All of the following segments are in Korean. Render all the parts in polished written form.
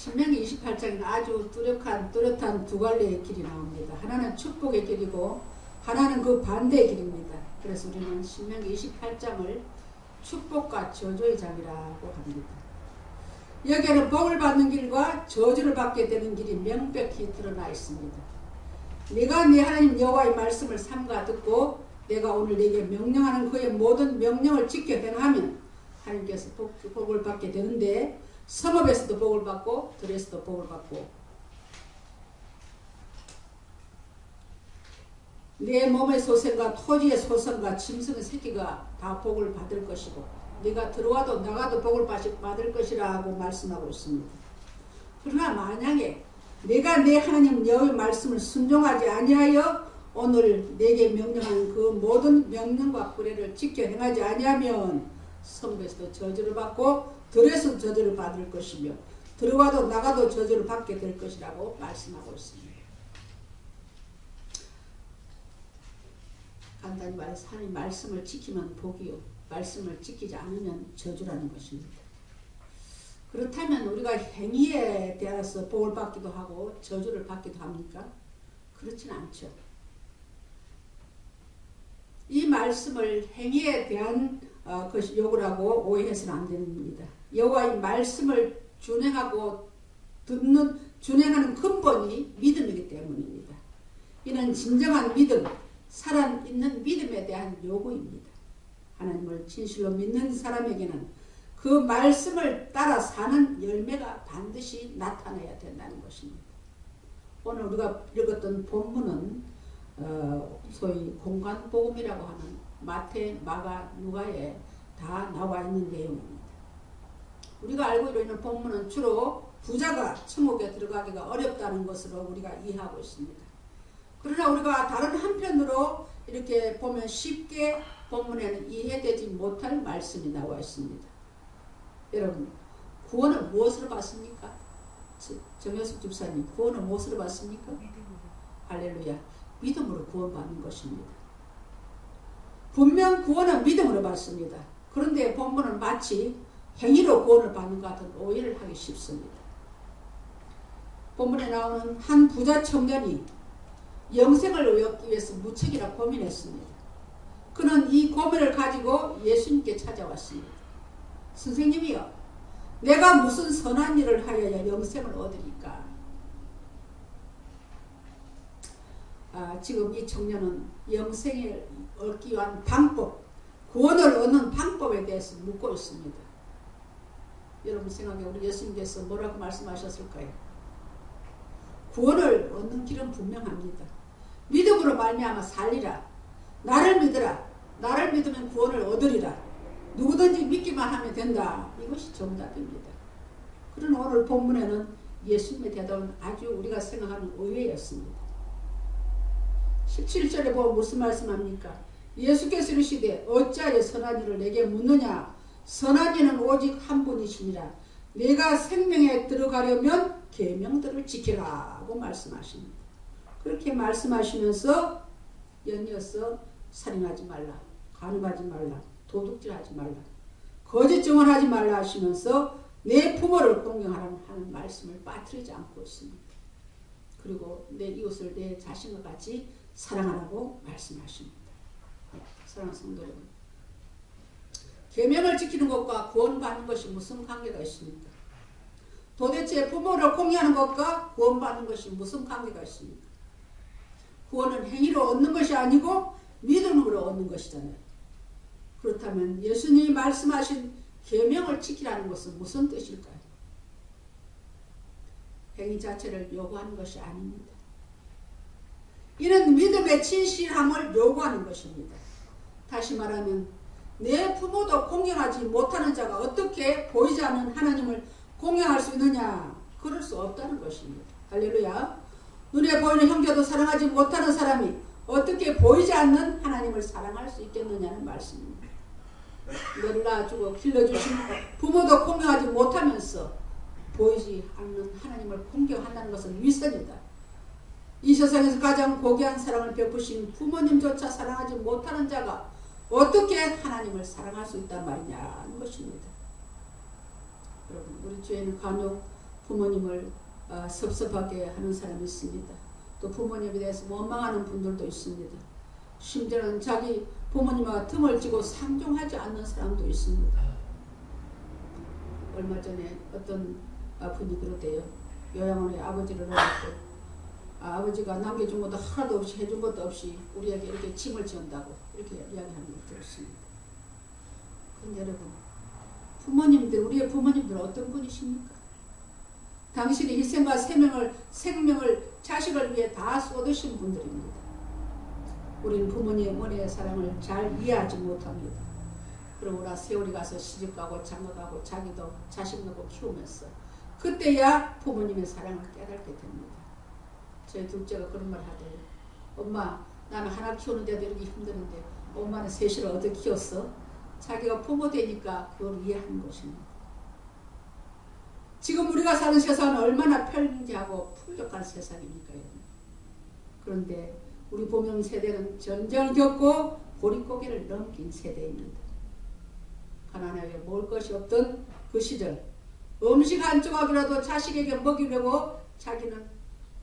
신명기 28장에는 아주 뚜렷한 두 갈래의 길이 나옵니다. 하나는 축복의 길이고 하나는 그 반대의 길입니다. 그래서 우리는 신명기 28장을 축복과 저주의 장이라고 합니다. 여기에는 복을 받는 길과 저주를 받게 되는 길이 명백히 드러나 있습니다. 네가 네 하나님 여호와의 말씀을 삼가 듣고 내가 오늘 네게 명령하는 그의 모든 명령을 지켜 행하면 하나님께서 복을 받게 되는데, 성읍에서도 복을 받고 들에서도 복을 받고 내 몸의 소생과 토지의 소생과 짐승의 새끼가 다 복을 받을 것이고 네가 들어와도 나가도 복을 받을 것이라고 말씀하고 있습니다. 그러나 만약에 내가 내 하나님 여호와의 말씀을 순종하지 아니하여 오늘 내게 명령하는 그 모든 명령과 규례를 지켜 행하지 아니하면 성읍에서도 저주를 받고 들에서도 저주를 받을 것이며 들어와도 나가도 저주를 받게 될 것이라고 말씀하고 있습니다. 간단히 말해서 하나님 말씀을 지키면 복이요, 말씀을 지키지 않으면 저주라는 것입니다. 그렇다면 우리가 행위에 대해서 복을 받기도 하고 저주를 받기도 합니까? 그렇지는 않죠. 이 말씀을 행위에 대한 것이 요구라고 오해해서는 안 됩니다. 여호와의 말씀을 준행하는 근본이 믿음이기 때문입니다. 이는 진정한 믿음, 살아있는 믿음에 대한 요구입니다. 하나님을 진실로 믿는 사람에게는 그 말씀을 따라 사는 열매가 반드시 나타나야 된다는 것입니다. 오늘 우리가 읽었던 본문은 소위 공간복음이라고 하는 마태, 마가, 누가에 다 나와 있는 내용입니다. 우리가 알고 있는 본문은 주로 부자가 천국에 들어가기가 어렵다는 것으로 우리가 이해하고 있습니다. 그러나 우리가 다른 한편으로 이렇게 보면 쉽게 본문에는 이해되지 못할 말씀이 나와 있습니다. 여러분, 구원은 무엇으로 받습니까? 정효숙 집사님, 구원은 무엇으로 받습니까? 할렐루야, 믿음으로 구원받는 것입니다. 분명 구원은 믿음으로 받습니다. 그런데 본문은 마치 행위로 구원을 받는 것 같은 오해를 하기 쉽습니다. 본문에 나오는 한 부자 청년이 영생을 얻기 위해서 무척이나 고민했습니다. 그는 이 고민을 가지고 예수님께 찾아왔습니다. 선생님이요, 내가 무슨 선한 일을 하여야 영생을 얻으리까? 지금 이 청년은 영생을 얻기 위한 방법, 구원을 얻는 방법에 대해서 묻고 있습니다. 여러분 생각에 우리 예수님께서 뭐라고 말씀하셨을까요? 구원을 얻는 길은 분명합니다. 믿음으로 말미암아 살리라. 나를 믿으라. 나를 믿으면 구원을 얻으리라. 누구든지 믿기만 하면 된다. 이것이 정답입니다. 그러나 오늘 본문에는 예수님의 대답은 아주 우리가 생각하는 의외였습니다. 17절에 보면 무슨 말씀합니까? 예수께서 이르시되 어찌하여 선한 일을 내게 묻느냐? 선한 이는 오직 한 분이시니라. 내가 생명에 들어가려면 계명들을 지키라 하고 말씀하십니다. 그렇게 말씀하시면서 연이어서 살인하지 말라, 간음하지 말라, 도둑질하지 말라, 거짓 증언하지 말라 하시면서 내 부모를 공경하라는 하는 말씀을 빠뜨리지 않고 있습니다. 그리고 내 이웃을 내 자신과 같이 사랑하라고 말씀하십니다. 사랑하는 성도 여러분, 계명을 지키는 것과 구원받는 것이 무슨 관계가 있습니까? 도대체 부모를 공경하는 것과 구원받는 것이 무슨 관계가 있습니까? 구원은 행위로 얻는 것이 아니고 믿음으로 얻는 것이잖아요. 그렇다면 예수님이 말씀하신 계명을 지키라는 것은 무슨 뜻일까요? 행위 자체를 요구하는 것이 아닙니다. 이는 믿음의 진실함을 요구하는 것입니다. 다시 말하면 내 부모도 공경하지 못하는 자가 어떻게 보이지 않는 하나님을 공경할 수 있느냐? 그럴 수 없다는 것입니다. 할렐루야. 눈에 보이는 형제도 사랑하지 못하는 사람이 어떻게 보이지 않는 하나님을 사랑할 수 있겠느냐는 말씀입니다. 너를 낳아주고 길러주신 부모도 공경하지 못하면서 보이지 않는 하나님을 공경한다는 것은 위선이다. 이 세상에서 가장 고귀한 사랑을 베푸신 부모님조차 사랑하지 못하는 자가 어떻게 하나님을 사랑할 수 있단 말이냐는 것입니다. 여러분, 우리 주에는 간혹 부모님을 섭섭하게 하는 사람이 있습니다. 또 부모님에 대해서 원망하는 분들도 있습니다. 심지어는 자기 부모님과 등을 쥐고 상종하지 않는 사람도 있습니다. 얼마 전에 어떤 분이 그러대요. 요양원에 아버지를 넣었고 아버지가 남겨준 것도 하나도 없이 해준 것도 없이 우리에게 이렇게 짐을 지운다고 이렇게 이야기하는 걸 들었습니다. 그런데 여러분, 부모님들, 우리의 부모님들 어떤 분이십니까? 당신이 희생과 생명을 자식을 위해 다 쏟으신 분들입니다. 우리는 부모님 어머니의 사랑을 잘 이해하지 못합니다. 그러고나 세월이 가서 시집가고 장가가고 자기도 자식 놓고 키우면서 그때야 부모님의 사랑을 깨닫게 됩니다. 저희 둘째가 그런 말 하대요. 엄마, 나는 하나 키우는데도 이렇게 힘드는데 엄마는 셋을 어떻게 키웠어? 자기가 부모 되니까 그걸 이해하는 것입니다. 지금 우리가 사는 세상은 얼마나 편리하고 풍족한 세상입니까? 그런데 우리 부모 세대는 전쟁을 겪고 보릿고개를 넘긴 세대입니다. 가난하게 먹을 것이 없던 그 시절 음식 한 조각이라도 자식에게 먹이려고 자기는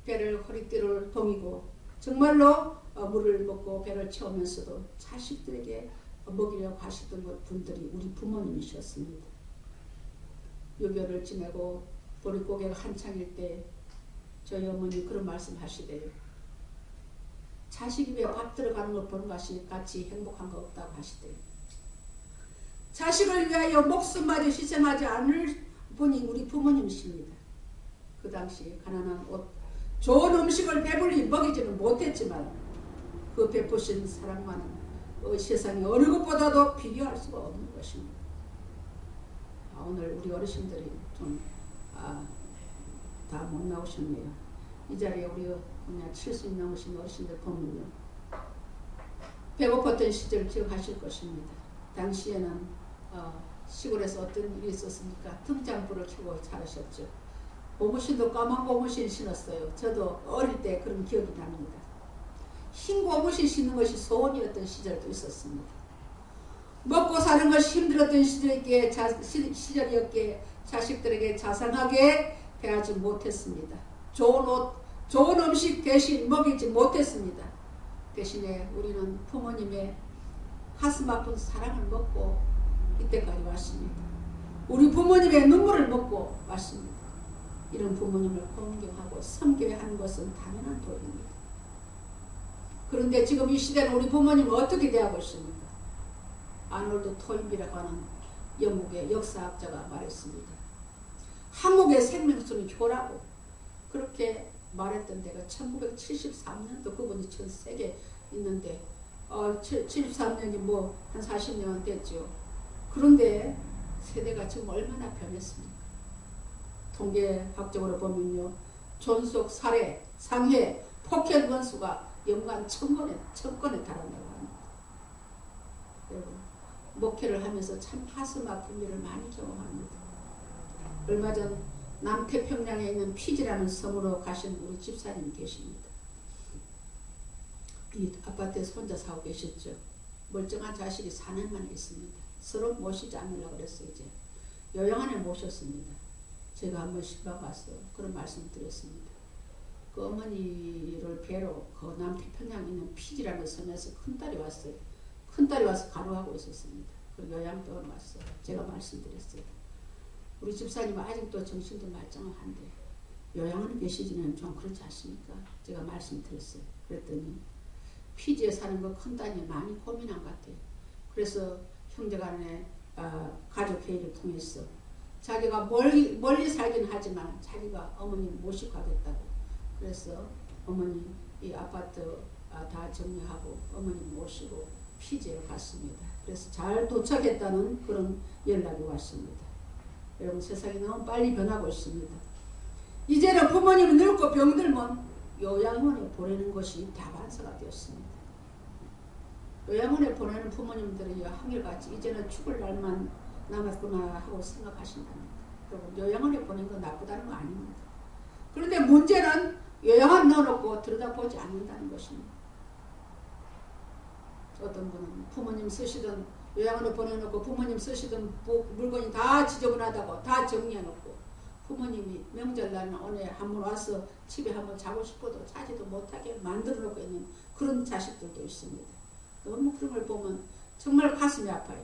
배를 허리띠를 동이고 정말로 물을 먹고 배를 채우면서도 자식들에게 먹이려고 하시던 분들이 우리 부모님이셨습니다. 6.25를 지내고 보릿고개가 한창일 때 저희 어머니 그런 말씀 하시대요. 자식 입에 밥 들어가는 걸 보는 것이 같이 행복한 거 없다고 하시대요. 자식을 위하여 목숨마저 희생하지 않을 분이 우리 부모님이십니다. 그 당시 가난한 옷, 좋은 음식을 배불리 먹이지는 못했지만 그 베푸신 사랑만은 세상에 어느 것보다도 비교할 수가 없는 것입니다. 오늘 우리 어르신들이 좀 다 못 나오셨네요. 이 자리에 우리 그냥 70 넘으신 어르신들 보면요. 배고팠던 시절 기억하실 것입니다. 당시에는 시골에서 어떤 일이 있었습니까? 등장부를 켜고 자라셨죠. 고무신도 까만 고무신 신었어요. 저도 어릴 때 그런 기억이 납니다. 흰 고무신 신는 것이 소원이었던 시절도 있었습니다. 먹고 사는 것이 힘들었던 시절이었기에 자식들에게 자상하게 대하지 못했습니다. 좋은 옷, 좋은 음식 대신 먹이지 못했습니다. 대신에 우리는 부모님의 가슴 아픈 사랑을 먹고 이때까지 왔습니다. 우리 부모님의 눈물을 먹고 왔습니다. 이런 부모님을 공경하고 섬겨야 하는 것은 당연한 도리입니다. 그런데 지금 이 시대는 우리 부모님은 어떻게 대하고 있습니까? 아놀드 토인비라고 하는 영국의 역사학자가 말했습니다. 한국의 생명수는 효라고 그렇게 말했던 데가 1973년도 그분이 전 세계에 있는데 73년이 뭐 한 40년 됐죠. 그런데 세대가 지금 얼마나 변했습니까? 통계학적으로 보면요. 존속, 살해, 상해, 폭행 건수가 연간 1000건에 달한다고 합니다. 여러분, 목회를 하면서 참 가슴 아픈 일을 많이 경험합니다. 얼마 전 남태평양에 있는 피지라는 섬으로 가신 우리 집사님이 계십니다. 이 아파트에서 혼자 사고 계셨죠. 멀쩡한 자식이 4년만에 있습니다. 서로 모시지 않으려고 그랬어요. 이제 요양원에 모셨습니다. 제가 한번 시방 왔어요. 그런 말씀 드렸습니다. 그 어머니를 뵈러 그 남태평양에 있는 피지라는 섬에서 큰딸이 왔어요. 큰딸이 와서 가루하고 있었습니다. 그 요양병원 왔어요. 제가 말씀드렸어요. 우리 집사님은 아직도 정신도 말짱한데 요양원에 계시지는 좀 그렇지 않습니까? 제가 말씀드렸어요. 그랬더니 피지에 사는 그 큰딸이 많이 고민한 것 같아요. 그래서 형제간에 가족 회의를 통해서 자기가 멀리 살긴 하지만 자기가 어머니를 모시고 가겠다고. 그래서 어머니 이 아파트 다 정리하고 어머니 모시고 피지로 갔습니다. 그래서 잘 도착했다는 그런 연락이 왔습니다. 여러분, 세상이 너무 빨리 변하고 있습니다. 이제는 부모님이 늙고 병들면 요양원에 보내는 것이 다반사가 되었습니다. 요양원에 보내는 부모님들이 한결같이 이제는 죽을 날만 남았구나 하고 생각하신답니다. 여러분, 요양원에 보내는 건 나쁘다는 거 아닙니다. 그런데 문제는 요양원 넣어놓고 들여다보지 않는다는 것입니다. 어떤 분은 부모님 쓰시던 요양원에 보내놓고 부모님 쓰시던 물건이 다 지저분하다고 다 정리해놓고 부모님이 명절날 오늘 한번 와서 집에 한번 자고 싶어도 자지도 못하게 만들어 놓고 있는 그런 자식들도 있습니다. 너무 그런 걸 보면 정말 가슴이 아파요.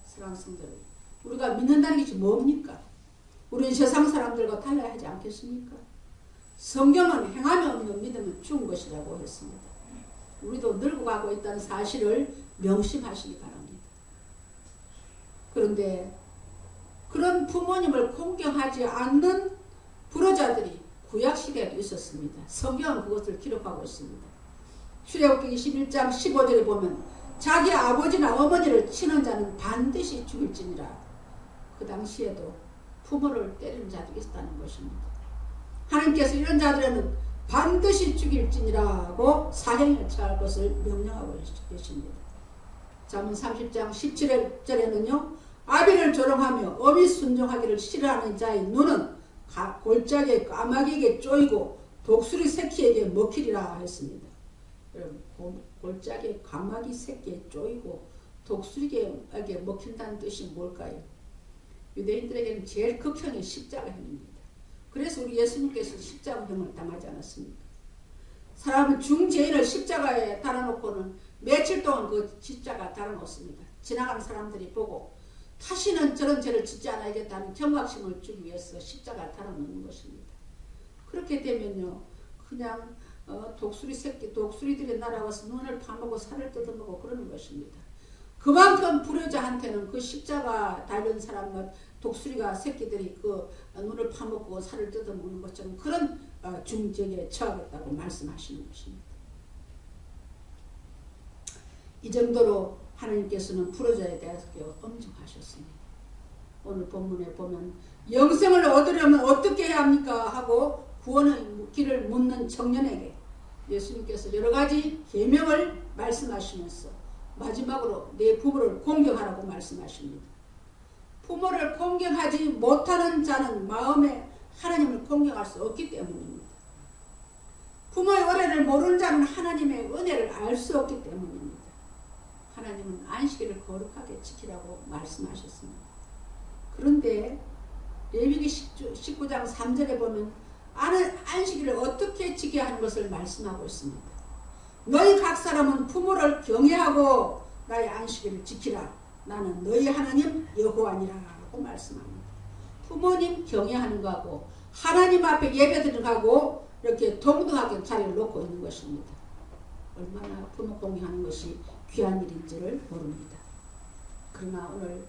사랑하는 성도들, 우리가 믿는다는 것이 뭡니까? 우리는 세상 사람들과 달라야 하지 않겠습니까? 성경은 행함이 없는 믿음은 죽은 것이라고 했습니다. 우리도 늙어가고 있다는 사실을 명심하시기 바랍니다. 그런데 그런 부모님을 공경하지 않는 불효자들이 구약시대에도 있었습니다. 성경은 그것을 기록하고 있습니다. 출애굽기 21장 15절에 보면 자기 아버지나 어머니를 치는 자는 반드시 죽일지니라. 그 당시에도 부모를 때리는 자들이 있었다는 것입니다. 하나님께서 이런 자들에는 반드시 죽일지니라고 사형에 처할 것을 명령하고 계십니다. 잠언 30장 17절에는요. 아비를 조롱하며 어미 순종하기를 싫어하는 자의 눈은 골짜기의 까마귀에게 쪼이고 독수리 새끼에게 먹히리라 했습니다. 여러분, 골짜기의 까마귀 새끼에 쪼이고 독수리에게 먹힌다는 뜻이 뭘까요? 유대인들에게는 제일 극형이 십자가형입니다. 그래서 우리 예수님께서 십자가형을 당하지 않았습니까? 사람은 중죄인을 십자가에 달아놓고는 며칠 동안 그 십자가 달아놓습니다. 지나가는 사람들이 보고 다시는 저런 죄를 짓지 않아야겠다는 경각심을 주기 위해서 십자가 달아놓는 것입니다. 그렇게 되면요, 그냥 독수리들이 날아와서 눈을 파먹고 살을 뜯어먹고 그러는 것입니다. 그만큼 불효자한테는 그 십자가 달린 사람과 독수리가 새끼들이 그 눈을 파먹고 살을 뜯어먹는 것처럼 그런 중죄에 처하겠다고 말씀하시는 것입니다. 이 정도로 하나님께서는 불효자에 대해서 엄정하셨습니다. 오늘 본문에 보면 영생을 얻으려면 어떻게 해야 합니까? 하고 구원의 길을 묻는 청년에게 예수님께서 여러 가지 계명을 말씀하시면서 마지막으로 내 부모를 공경하라고 말씀하십니다. 부모를 공경하지 못하는 자는 마음에 하나님을 공경할 수 없기 때문입니다. 부모의 은혜를 모르는 자는 하나님의 은혜를 알 수 없기 때문입니다. 하나님은 안식일을 거룩하게 지키라고 말씀하셨습니다. 그런데 레위기 19장 3절에 보면 안식일을 어떻게 지켜야 하는 것을 말씀하고 있습니다. 너희 각 사람은 부모를 경외하고 나의 안식일을 지키라. 나는 너희 하나님 여호와니라고 말씀합니다. 부모님 경외하는 거하고 하나님 앞에 예배드리는 거하고 이렇게 동등하게 자리를 놓고 있는 것입니다. 얼마나 부모 공경하는 것이 귀한 일인지를 모릅니다. 그러나 오늘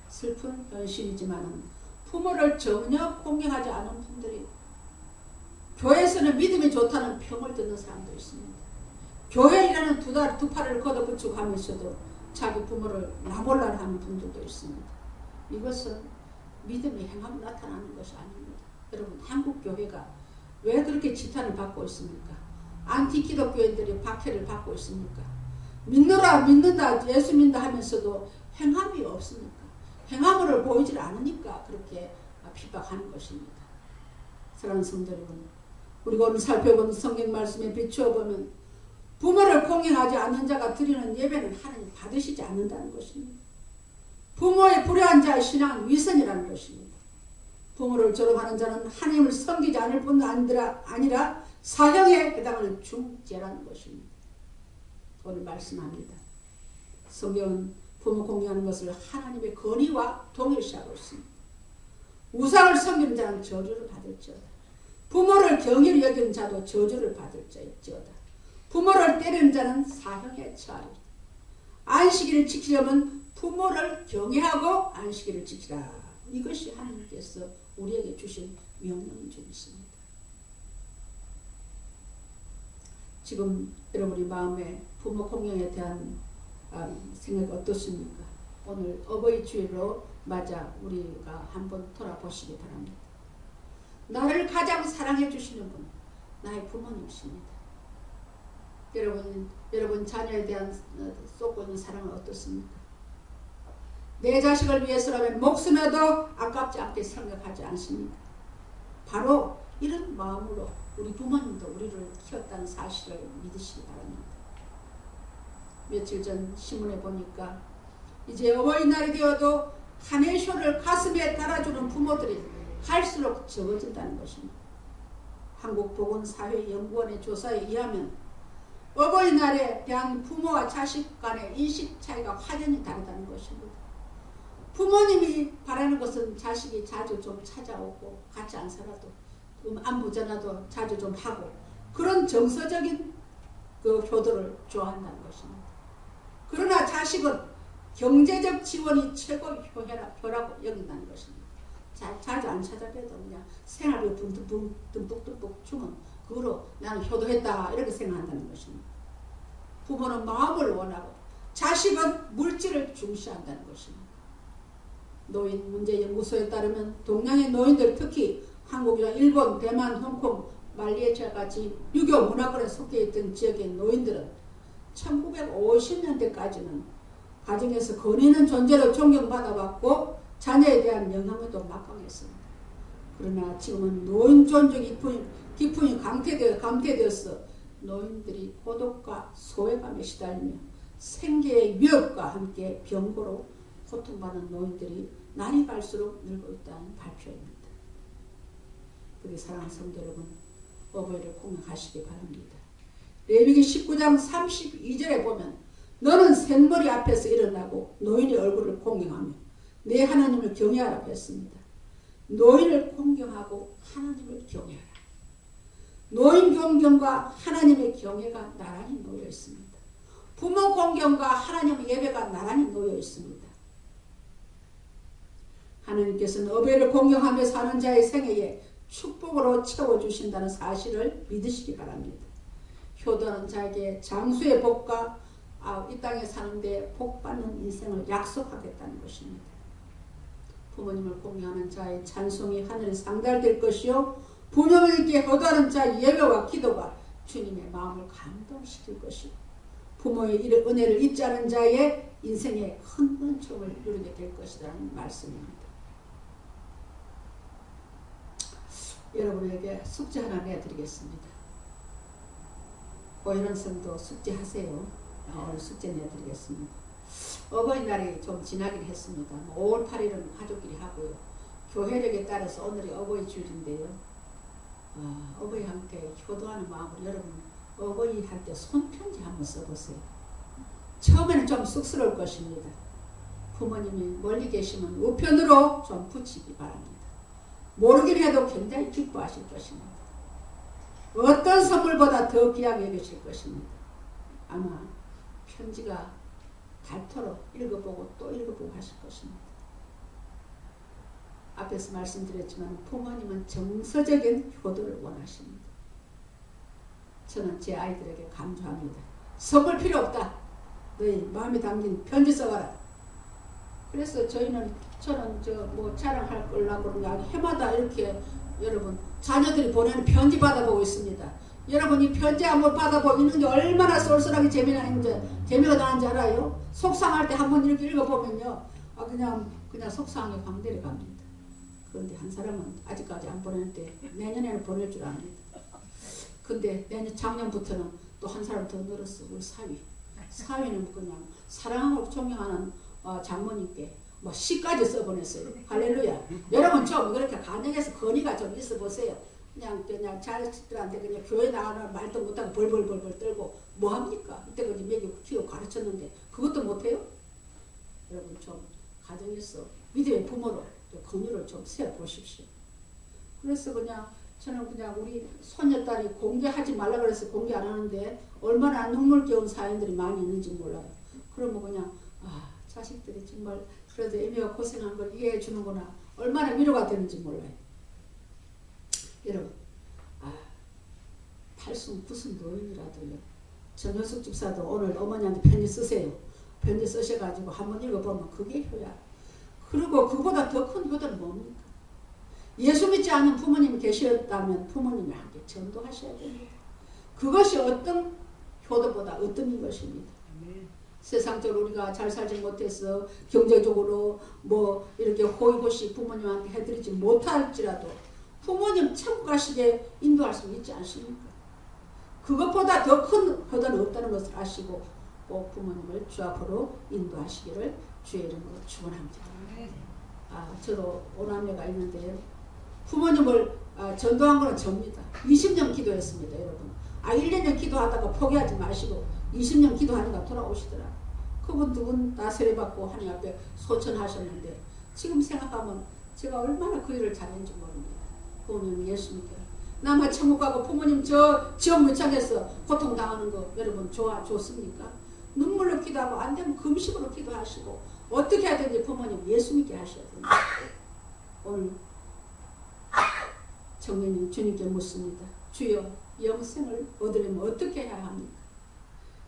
슬픈 현실이지만 부모를 전혀 공경하지 않은 분들이 교회에서는 믿음이 좋다는 평을 듣는 사람도 있습니다. 교회이라는 두 팔을 걷어붙이고 하면서도 자기 부모를 나몰라라 하는 분들도 있습니다. 이것은 믿음의 행함으로 나타나는 것이 아닙니다. 여러분, 한국 교회가 왜 그렇게 지탄을 받고 있습니까? 안티기독교인들이 박해를 받고 있습니까? 믿노라 믿는다 예수 믿는다 하면서도 행함이 없으니까, 행함을 보이질 않으니까 그렇게 핍박하는 것입니다. 사랑하는 성도 여러분, 우리가 오늘 살펴본 성경 말씀에 비추어 보면 부모를 공경하지 않는 자가 드리는 예배는 하나님 받으시지 않는다는 것입니다. 부모의 불효한 자의 신앙은 위선이라는 것입니다. 부모를 조롱하는 자는 하나님을 섬기지 않을 뿐 아니라 사형에 해당하는 중죄라는 것입니다. 오늘 말씀합니다. 성경은 부모 공경하는 것을 하나님의 권위와 동일시하고 있습니다. 우상을 섬기는 자는 저주를 받을지어다. 부모를 경휼히 여기는 자도 저주를 받을지어다. 부모를 때리는 자는 사형에 처하리라. 안식일을 지키려면 부모를 경외하고 안식일을 지키라. 이것이 하나님께서 우리에게 주신 명령인 줄 믿습니다. 지금 여러분의 마음에 부모 공경에 대한 생각이 어떻습니까? 오늘 어버이 주일로 맞아 우리가 한번 돌아보시기 바랍니다. 나를 가장 사랑해 주시는 분, 나의 부모님이십니다. 여러분 자녀에 대한 쏟고 있는 사랑은 어떻습니까? 내 자식을 위해서라면 목숨에도 아깝지 않게 생각하지 않습니까? 바로 이런 마음으로 우리 부모님도 우리를 키웠다는 사실을 믿으시기 바랍니다. 며칠 전 신문에 보니까 이제 어버이날이 되어도 카네이션을 가슴에 달아주는 부모들이 갈수록 적어진다는 것입니다. 한국보건사회연구원의 조사에 의하면 어버이날에 대한 부모와 자식 간의 인식 차이가 확연히 다르다는 것입니다. 부모님이 바라는 것은 자식이 자주 좀 찾아오고 같이 안 살아도 안부 전화도 자주 좀 하고 그런 정서적인 그 효도를 좋아한다는 것입니다. 그러나 자식은 경제적 지원이 최고 효라고 여긴다는 것입니다. 자주 안 찾아뵈도 그냥 생활비 듬뿍 주면 그거로 나는 효도했다 이렇게 생각한다는 것입니다. 부모는 마음을 원하고 자식은 물질을 중시한다는 것입니다. 노인문제연구소에 따르면 동양의 노인들 특히 한국이나 일본, 대만, 홍콩, 말레이시아 같이 유교 문화권에 속해 있던 지역의 노인들은 1950년대까지는 가정에서 거리는 존재로 존경받아왔고 자녀에 대한 영향도 막강했습니다. 그러나 지금은 노인 존중 기풍이 감퇴되어서 노인들이 고독과 소외감에 시달리며 생계의 위협과 함께 병고로 고통받는 노인들이 날이 갈수록 늘고 있다는 발표입니다. 그리 사랑하는 성도 여러분, 어버이를 공경하시기 바랍니다. 레위기 19장 32절에 보면 너는 샘머리 앞에서 일어나고 노인의 얼굴을 공경하며 내 하나님을 경외하라고 했습니다. 노인을 공경하고 하나님을 경외하라. 노인 공경과 하나님의 경외가 나란히 놓여 있습니다. 부모 공경과 하나님의 예배가 나란히 놓여 있습니다. 하나님께서는 어버이를 공경하며 사는 자의 생애에 축복으로 채워주신다는 사실을 믿으시기 바랍니다. 효도하는 자에게 장수의 복과 이 땅에 사는데 복받는 인생을 약속하겠다는 것입니다. 부모님을 공경하는 자의 찬송이 하늘에 상달될 것이요 부모님께 효도하는 자의 예배와 기도가 주님의 마음을 감동시킬 것이고 부모의 은혜를 잊지 않은 자의 인생에 큰 은총을 누리게 될 것이라는 말씀입니다. 여러분에게 숙제 하나 내드리겠습니다. 고현원 성도 숙제하세요. 오늘 숙제 내드리겠습니다. 어버이날이 좀 지나긴 했습니다. 5월 8일은 가족끼리 하고요. 교회력에 따라서 오늘이 어버이 주일인데요. 어버이 함께 효도하는 마음으로 여러분 어버이한테 손편지 한번 써보세요. 처음에는 좀 쑥스러울 것입니다. 부모님이 멀리 계시면 우편으로 좀 붙이기 바랍니다. 모르긴 해도 굉장히 기뻐하실 것입니다. 어떤 선물보다 더 귀하게 여기실 것입니다. 아마 편지가 닳도록 읽어보고 또 읽어보고 하실 것입니다. 앞에서 말씀드렸지만 부모님은 정서적인 효도를 원하십니다. 저는 제 아이들에게 강조합니다. 선물 필요 없다. 너희 마음에 담긴 편지 써와라. 그래서 저는 자랑할 거라고 그런 게 아니고 해마다 이렇게 여러분 자녀들이 보내는 편지 받아보고 있습니다. 여러분 이 편지 한번 받아보고 있는 게 얼마나 쏠쏠하게 재미가 나는지 알아요? 속상할 때 한번 이렇게 읽어보면요. 그냥 속상하게 광대를 갑니다. 그런데 한 사람은 아직까지 안 보내는데 내년에는 보낼 줄 압니다. 근데 작년부터는 또 한 사람 더 늘었어. 우리 사위는 그냥 사랑하고 존경하는 장모님께 시까지 써보냈어요. 할렐루야. 여러분 좀 그렇게 가정에서 건의가 좀 있어 보세요. 그냥 자식들한테 그냥 교회 나가는 말도 못하고 벌벌 떨고 뭐합니까? 이때까지 먹이고 키우고 가르쳤는데 그것도 못해요? 여러분 좀 가정에서 믿음의 부모로 건의를 좀 세워보십시오. 그래서 저는 우리 손녀딸이 공개하지 말라 그래서 공개 안 하는데 얼마나 눈물겨운 사연들이 많이 있는지 몰라요. 그러면 자식들이 정말 그래도 애미가 고생한 걸 이해해 주는구나. 얼마나 위로가 되는지 몰라요. 여러분, 팔순 구순 노인이라도요. 정현숙 집사도 오늘 어머니한테 편지 쓰세요. 편지 쓰셔가지고 한번 읽어보면 그게 효야. 그리고 그보다 더 큰 효도는 뭡니까? 예수 믿지 않는 부모님이 계셨다면 부모님을 함께 전도하셔야 됩니다. 그것이 어떤 효도보다 어떤 것입니다. 세상적으로 우리가 잘 살지 못해서 경제적으로 이렇게 호의호식 부모님한테 해드리지 못할지라도 부모님 천국 가시게 인도할 수 있지 않습니까? 그것보다 더 큰 효도는 없다는 것을 아시고 꼭 부모님을 주 앞으로 인도하시기를 주의 이름으로 축원합니다. 저도 오남매가 있는데 부모님을 전도한 거는 접니다. 20년 기도했습니다, 여러분. 1, 2년 기도하다가 포기하지 마시고 20년 기도하니까 돌아오시더라. 그분 두 분 다 세례받고 하나님 앞에 소천하셨는데 지금 생각하면 제가 얼마나 그 일을 잘했는지 모릅니다. 부모님 예수 믿게. 나만 천국 가고 부모님 저 지옥 무창에서 고통당하는 거 여러분 좋습니까? 눈물로 기도하고 안 되면 금식으로 기도하시고 어떻게 해야 되는지 부모님 예수 믿게 하셔야 됩니다. 오늘 청년이 주님께 묻습니다. 주여 영생을 얻으려면 어떻게 해야 합니까?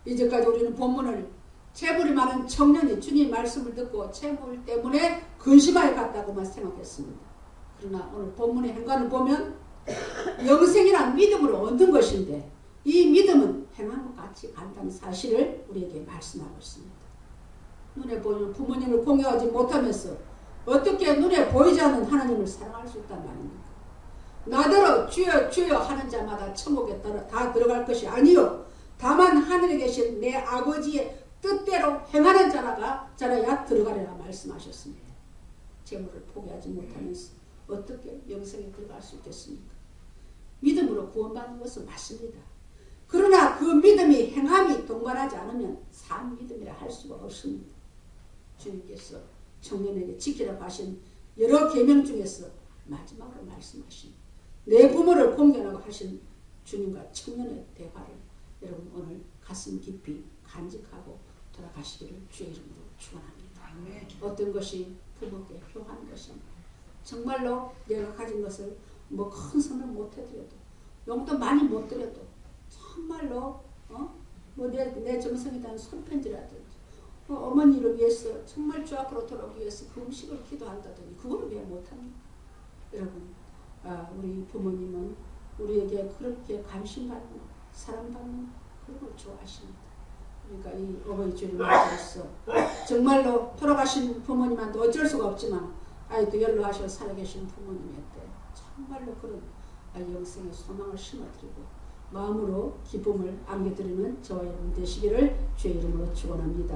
이제까지 우리는 본문을 재물이 많은 청년이 주님 말씀을 듣고 재물 때문에 근심하여 갔다고만 생각했습니다. 그러나 오늘 본문의 행간을 보면 영생이란 믿음으로 얻는 것인데 이 믿음은 행함과 같이 간다는 사실을 우리에게 말씀하고 있습니다. 눈에 보이는 부모님을 공경하지 못하면서 어떻게 눈에 보이지 않는 하나님을 사랑할 수 있단 말입니까? 나더러 주여 주여 하는 자마다 천국에 다 들어갈 것이 아니요 다만 하늘에 계신 내 아버지의 뜻대로 행하는 자라야 들어가리라 말씀하셨습니다. 재물을 포기하지 못하면서 어떻게 영생에 들어갈 수 있겠습니까? 믿음으로 구원받는 것은 맞습니다. 그러나 그 믿음이 행함이 동반하지 않으면 산 믿음이라 할 수가 없습니다. 주님께서 청년에게 지키라고 하신 여러 계명 중에서 마지막으로 말씀하신 내 부모를 공경하고 하신 주님과 청년의 대화를 여러분 오늘 가슴 깊이 간직하고 돌아가시기를 주의 이름으로 축원합니다. 어떤 것이 부모께 효한 것입니다. 정말로 내가 가진 것을 뭐 큰 선을 못 해드려도 용돈 많이 못 드려도 정말로 뭐 내 정성에 대한 손편지라든지 어머니를 위해서 정말 주 앞으로 돌아오기 위해서 그 음식을 기도한다더니 그걸 왜 못합니까? 여러분 우리 부모님은 우리에게 그렇게 관심받는 사랑받는 그런 걸 좋아하십니다. 그러니까 이 어버이 주를 맞이해서 정말로 돌아가신 부모님한테 어쩔 수가 없지만 아이도 연로하셔 살아계신 부모님한테 정말로 그런 영생의 소망을 심어드리고 마음으로 기쁨을 안겨드리는 저와 여러분 되시기를 주의 이름으로 축원합니다.